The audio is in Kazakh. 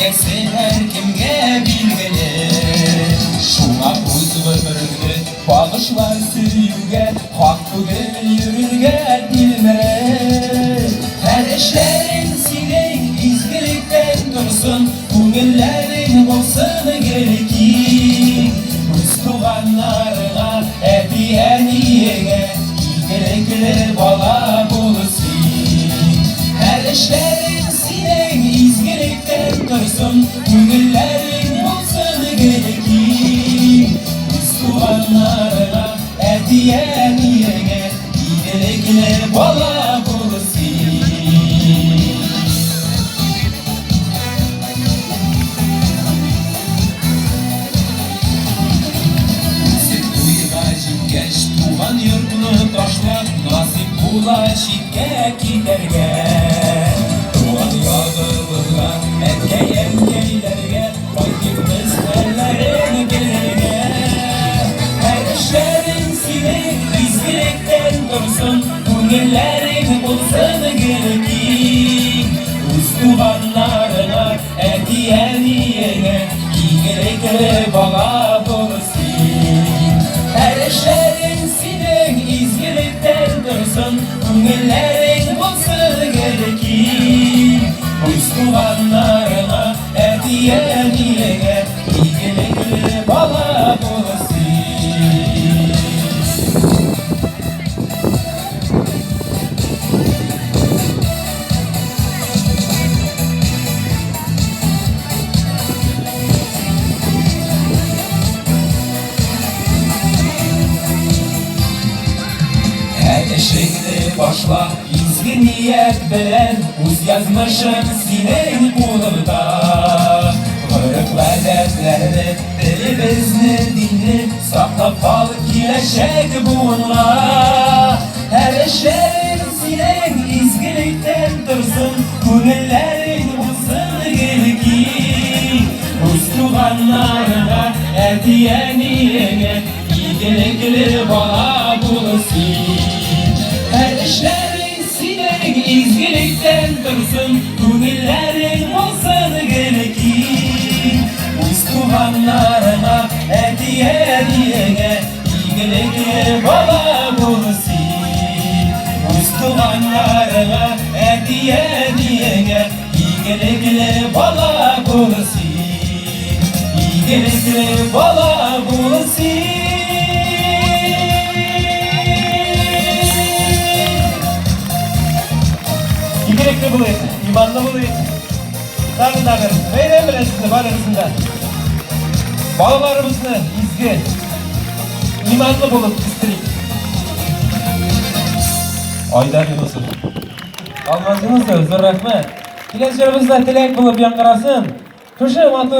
Егесі әркімге білгілі. Шуңа көзі бағышлар сүюге, хақ бүгіл юрілге білмірі. Әрешлерін сенен изгіліктен тұрсын, көңіллерін болсын кереки. Өз туғанларыңа, әбі-әниеге, игілігі бала болысын. Әрешлерін сенен изгіліктен тұрсын, көңіллерін болсын кереки. Өз туғанларыңа, әбі-әниеге, игілігі бала болысын. Туған йұртыны ташлап, насип була шетке кетерге. Туған ядылыға, әткей-әмкейлерге, қайтеміз әлләрін келерге. Әрешлерін сенен изгіліктен тұрсын, көңіллерін болсын кереки. Өз туғанларыңа, әти-әниеге, игілігі бала болысын. Әрешлерін сенен изгіліктен тұрсын, көңіллерің болсын кереки. Өз туғанларыңа, әти-әниеге, игілігі бала болысын. Әтешікті башла, изгі ниет білен, өз язмышын сенен қолымда. Ғырық ғадетлерді, тілімізні, дінні, сақтап қалып келешек буынға. Әрешлерін сенен изгіліктен тұрсын, көңіллерін болсын кереки. Өз туғанларыңа, әти-әниеге, игілігі бала болысын. Әрешлерін сенен изгіліктен тұрсын, көңіллерің болсын кереки. Өз туғанларыңа, әти-әниеге, игілігі бала болысын. Өз туғанларыңа, әти-әниеге, игілігі бала болысын. Игілігі бала болысын. Игілікті болайық, иманды болайық. Тағы-тағы, мәйрен білесізді барыңызында. Балаларымызды изге, иманды болып істірейік. Айдар Юнусов. Алмазыңыз зор рахмет. Келесі жерімізді тілек болып яңғырасын. Күші матыр.